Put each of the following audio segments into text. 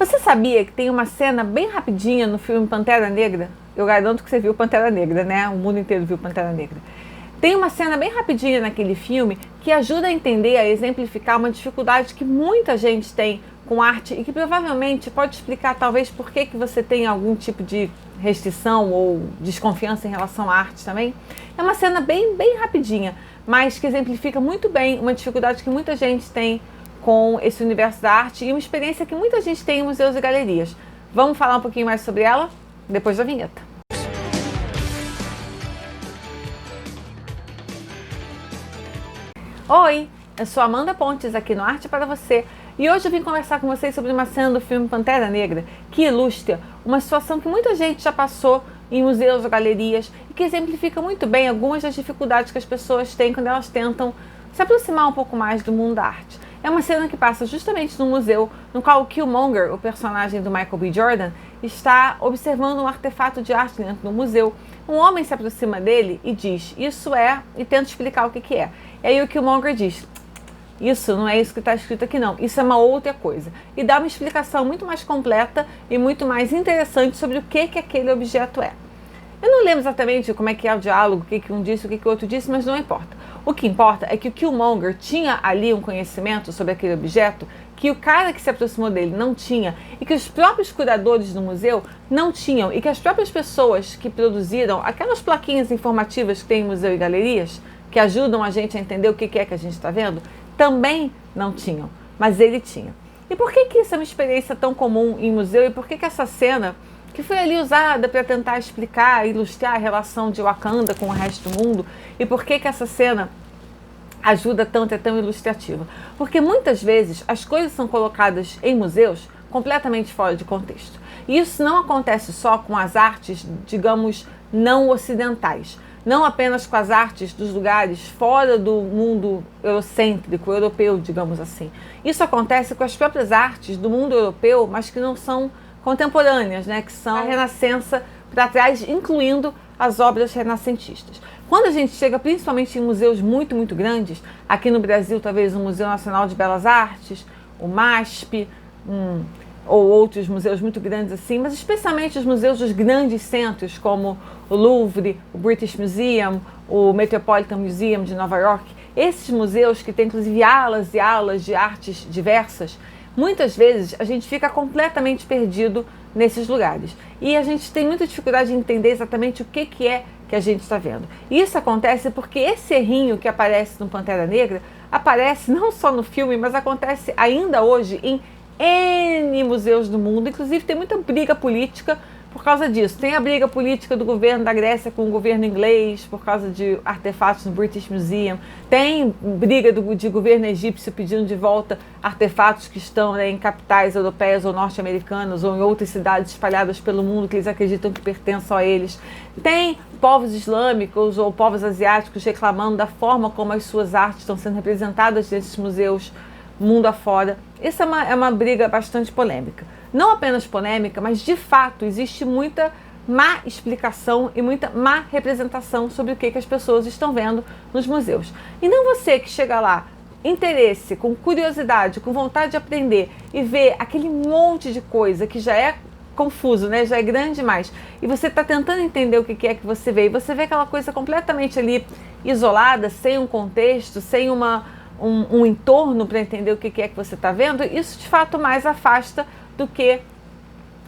Você sabia que tem uma cena bem rapidinha no filme Pantera Negra? Eu garanto que você viu Pantera Negra, né? O mundo inteiro viu Pantera Negra. Tem uma cena bem rapidinha naquele filme que ajuda a entender, a exemplificar uma dificuldade que muita gente tem com arte e que provavelmente pode explicar talvez por que você tem algum tipo de restrição ou desconfiança em relação à arte também. É uma cena bem rapidinha, mas que exemplifica muito bem uma dificuldade que muita gente tem com esse universo da arte e uma experiência que muita gente tem em museus e galerias. Vamos falar um pouquinho mais sobre ela depois da vinheta. Oi, eu sou Amanda Pontes aqui no Arte para Você e hoje eu vim conversar com vocês sobre uma cena do filme Pantera Negra que ilustra uma situação que muita gente já passou em museus ou galerias e que exemplifica muito bem algumas das dificuldades que as pessoas têm quando elas tentam se aproximar um pouco mais do mundo da arte. É uma cena que passa justamente no museu, no qual o Killmonger, o personagem do Michael B. Jordan, está observando um artefato de arte dentro do museu. Um homem se aproxima dele e diz, isso é, e tenta explicar o que é. E aí o Killmonger diz, isso não é isso que está escrito aqui não, isso é uma outra coisa. E dá uma explicação muito mais completa e muito mais interessante sobre o que aquele objeto é. Eu não lembro exatamente como é que é o diálogo, o que um disse, o que o outro disse, mas não importa. O que importa é que o Killmonger tinha ali um conhecimento sobre aquele objeto que o cara que se aproximou dele não tinha e que os próprios curadores do museu não tinham e que as próprias pessoas que produziram aquelas plaquinhas informativas que tem em museu e galerias, que ajudam a gente a entender o que é que a gente está vendo, também não tinham, mas ele tinha. E por que isso é uma experiência tão comum em museu e por que essa cena que foi ali usada para tentar explicar, ilustrar a relação de Wakanda com o resto do mundo e por que essa cena ajuda tanto, é tão ilustrativa? Porque muitas vezes as coisas são colocadas em museus completamente fora de contexto. E isso não acontece só com as artes, digamos, não ocidentais. Não apenas com as artes dos lugares fora do mundo eurocêntrico, europeu, digamos assim. Isso acontece com as próprias artes do mundo europeu, mas que não são contemporâneas, né, que são a Renascença para trás, incluindo as obras renascentistas. Quando a gente chega principalmente em museus muito grandes, aqui no Brasil talvez o Museu Nacional de Belas Artes, o MASP, ou outros museus muito grandes assim, mas especialmente os museus dos grandes centros, como o Louvre, o British Museum, o Metropolitan Museum de Nova York, esses museus que têm inclusive alas e alas de artes diversas, muitas vezes a gente fica completamente perdido nesses lugares. E a gente tem muita dificuldade de entender exatamente o que é que a gente está vendo. E isso acontece porque esse errinho que aparece no Pantera Negra aparece não só no filme, mas acontece ainda hoje em N museus do mundo. Inclusive tem muita briga política por causa disso. Tem a briga política do governo da Grécia com o governo inglês por causa de artefatos no British Museum. Tem briga de governo egípcio pedindo de volta artefatos que estão em capitais europeias ou norte-americanas ou em outras cidades espalhadas pelo mundo que eles acreditam que pertencem a eles. Tem povos islâmicos ou povos asiáticos reclamando da forma como as suas artes estão sendo representadas nesses museus mundo afora. Essa é uma briga bastante polêmica. Não apenas polêmica, mas de fato existe muita má explicação e muita má representação sobre o que as pessoas estão vendo nos museus. E não você que chega lá, interesse, com curiosidade, com vontade de aprender e vê aquele monte de coisa que já é confuso, né? Já é grande demais. E você está tentando entender o que é que você vê. E você vê aquela coisa completamente ali isolada, sem um contexto, sem um entorno para entender o que é que você está vendo. Isso de fato mais afasta do que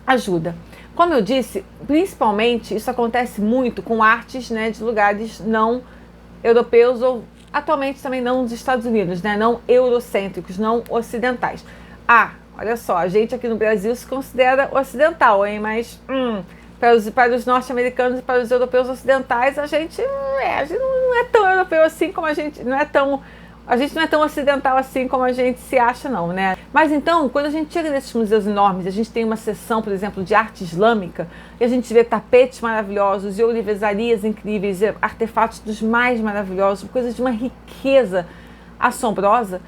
ajuda. Como eu disse, principalmente isso acontece muito com artes, né, de lugares não europeus ou atualmente também não dos Estados Unidos, né, não eurocêntricos, não ocidentais. Olha só, a gente aqui no Brasil se considera ocidental, hein? Mas para os norte-americanos e para os europeus ocidentais a gente não é tão europeu assim como a gente não é tão ocidental assim como a gente se acha não, né? Mas então, quando a gente chega nesses museus enormes, a gente tem uma seção, por exemplo, de arte islâmica, e a gente vê tapetes maravilhosos e ourivezarias incríveis, e artefatos dos mais maravilhosos, coisas de uma riqueza assombrosa.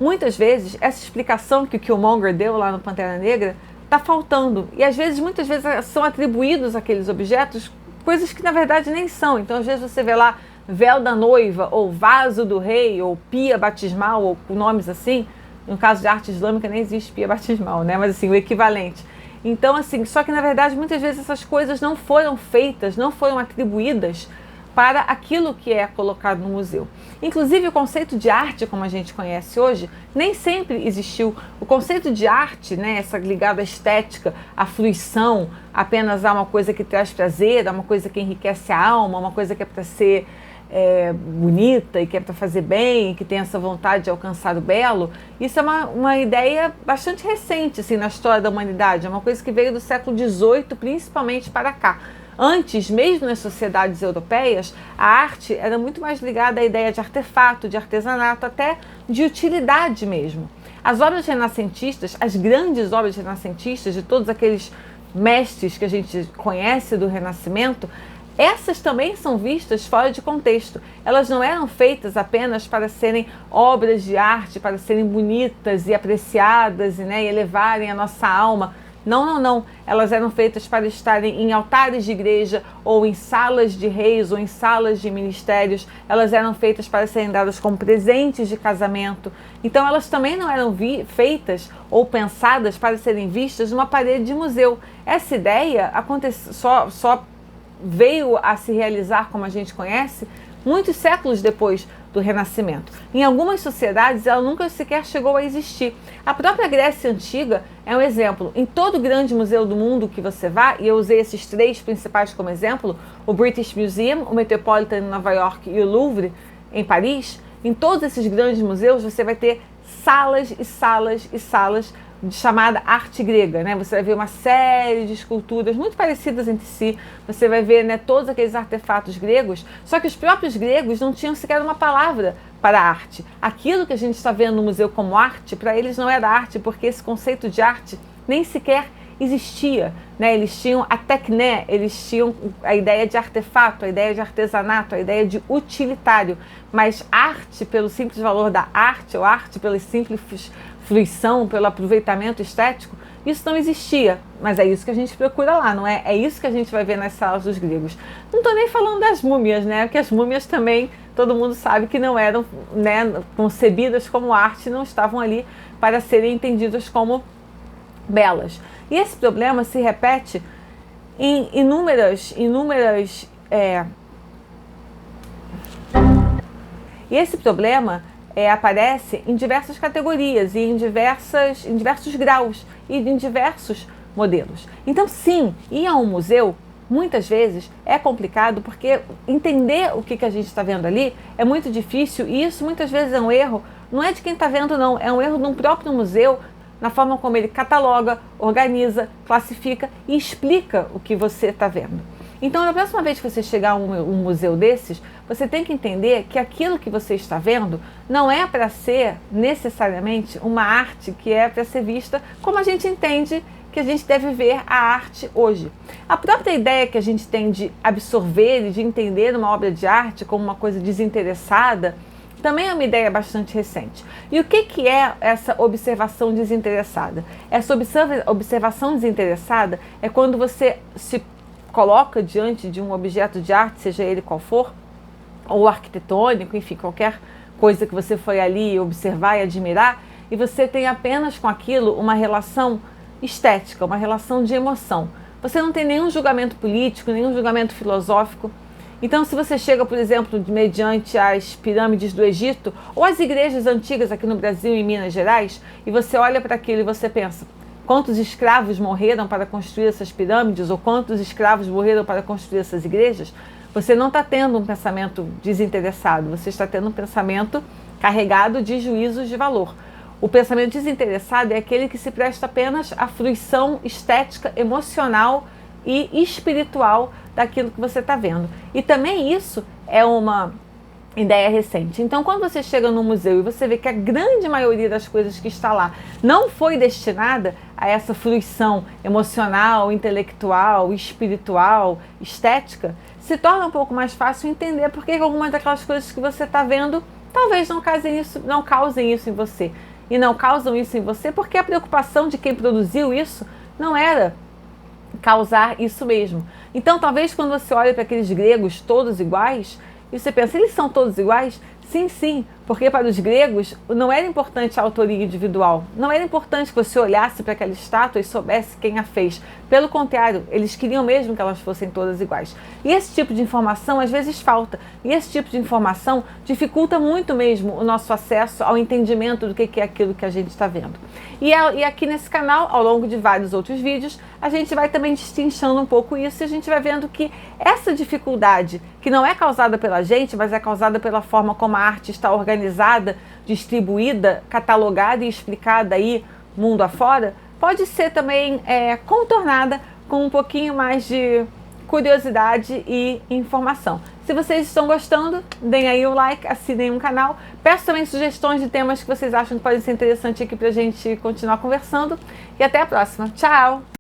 Muitas vezes, essa explicação que o Killmonger deu lá no Pantera Negra está faltando. E às vezes, muitas vezes, são atribuídos àqueles objetos coisas que na verdade nem são. Então, às vezes, você vê lá véu da noiva, ou vaso do rei, ou pia batismal, ou nomes assim, No caso de arte islâmica nem existe pia batismal, né? Mas assim, o equivalente. Então, assim, só que na verdade muitas vezes essas coisas não foram feitas, não foram atribuídas para aquilo que é colocado no museu. Inclusive o conceito de arte, como a gente conhece hoje, nem sempre existiu. O conceito de arte, né, essa ligada à estética, à fruição, apenas a uma coisa que traz prazer, a uma coisa que enriquece a alma, uma coisa que é para ser bonita e que é para fazer bem, que tem essa vontade de alcançar o belo, isso é uma ideia bastante recente assim, na história da humanidade, é uma coisa que veio do século XVIII, principalmente para cá. Antes, mesmo nas sociedades europeias, a arte era muito mais ligada à ideia de artefato, de artesanato, até de utilidade mesmo. As obras renascentistas, as grandes obras renascentistas, de todos aqueles mestres que a gente conhece do Renascimento, essas também são vistas fora de contexto. Elas não eram feitas apenas para serem obras de arte, para serem bonitas e apreciadas e elevarem a nossa alma. Não, não, não. Elas eram feitas para estarem em altares de igreja ou em salas de reis ou em salas de ministérios. Elas eram feitas para serem dadas como presentes de casamento. Então elas também não eram feitas ou pensadas para serem vistas numa parede de museu. Essa ideia só veio a se realizar como a gente conhece muitos séculos depois do Renascimento. Em algumas sociedades ela nunca sequer chegou a existir. A própria Grécia Antiga é um exemplo. Em todo grande museu do mundo que você vá, e eu usei esses três principais como exemplo, o British Museum, o Metropolitan em Nova York e o Louvre em Paris, em todos esses grandes museus você vai ter salas e salas e salas de chamada arte grega, né? Você vai ver uma série de esculturas muito parecidas entre si, você vai ver todos aqueles artefatos gregos, só que os próprios gregos não tinham sequer uma palavra para arte. Aquilo que a gente está vendo no museu como arte, para eles não era arte, porque esse conceito de arte nem sequer existia, né? Eles tinham a techné, eles tinham a ideia de artefato, a ideia de artesanato, a ideia de utilitário, mas arte pelo simples valor da arte, ou arte pela simples fruição, pelo aproveitamento estético, isso não existia, mas é isso que a gente procura lá, não é? É isso que a gente vai ver nas salas dos gregos. Não estou nem falando das múmias, né? Porque as múmias também, todo mundo sabe que não eram concebidas como arte, não estavam ali para serem entendidas como belas. E esse problema se repete em inúmeras e esse problema aparece em diversas categorias e em diversos graus e em diversos modelos. Então, sim, ir a um museu muitas vezes é complicado porque entender o que a gente está vendo ali é muito difícil e isso muitas vezes é um erro, não é de quem está vendo não, é um erro de um próprio museu na forma como ele cataloga, organiza, classifica e explica o que você está vendo. Então, na próxima vez que você chegar a um museu desses, você tem que entender que aquilo que você está vendo não é para ser necessariamente uma arte que é para ser vista como a gente entende que a gente deve ver a arte hoje. A própria ideia que a gente tem de absorver e de entender uma obra de arte como uma coisa desinteressada também é uma ideia bastante recente. E o que é essa observação desinteressada? Essa observação desinteressada é quando você se coloca diante de um objeto de arte, seja ele qual for, ou arquitetônico, enfim, qualquer coisa que você foi ali observar e admirar, e você tem apenas com aquilo uma relação estética, uma relação de emoção. Você não tem nenhum julgamento político, nenhum julgamento filosófico. Então, se você chega, por exemplo, mediante as pirâmides do Egito, ou as igrejas antigas aqui no Brasil e em Minas Gerais, e você olha para aquilo e você pensa, quantos escravos morreram para construir essas pirâmides, ou quantos escravos morreram para construir essas igrejas, você não está tendo um pensamento desinteressado, você está tendo um pensamento carregado de juízos de valor. O pensamento desinteressado é aquele que se presta apenas à fruição estética, emocional e espiritual daquilo que você está vendo. E também isso é uma ideia recente. Então, quando você chega no museu e você vê que a grande maioria das coisas que está lá não foi destinada a essa fruição emocional, intelectual, espiritual, estética, se torna um pouco mais fácil entender por que algumas daquelas coisas que você está vendo talvez não causem isso em você. E não causam isso em você porque a preocupação de quem produziu isso não era causar isso mesmo. Então, talvez quando você olha para aqueles gregos todos iguais, e você pensa, eles são todos iguais? Sim, sim, Porque para os gregos não era importante a autoria individual, não era importante que você olhasse para aquela estátua e soubesse quem a fez. Pelo contrário, eles queriam mesmo que elas fossem todas iguais. E esse tipo de informação às vezes falta. E esse tipo de informação dificulta muito mesmo o nosso acesso ao entendimento do que é aquilo que a gente está vendo. E aqui nesse canal, ao longo de vários outros vídeos, a gente vai também destrinchando um pouco isso e a gente vai vendo que essa dificuldade, que não é causada pela gente, mas é causada pela forma como a arte está organizada, distribuída, catalogada e explicada aí mundo afora, pode ser também contornada com um pouquinho mais de curiosidade e informação. Se vocês estão gostando, deem aí o like, assinem o canal. Peço também sugestões de temas que vocês acham que podem ser interessantes aqui pra gente continuar conversando. E até a próxima. Tchau!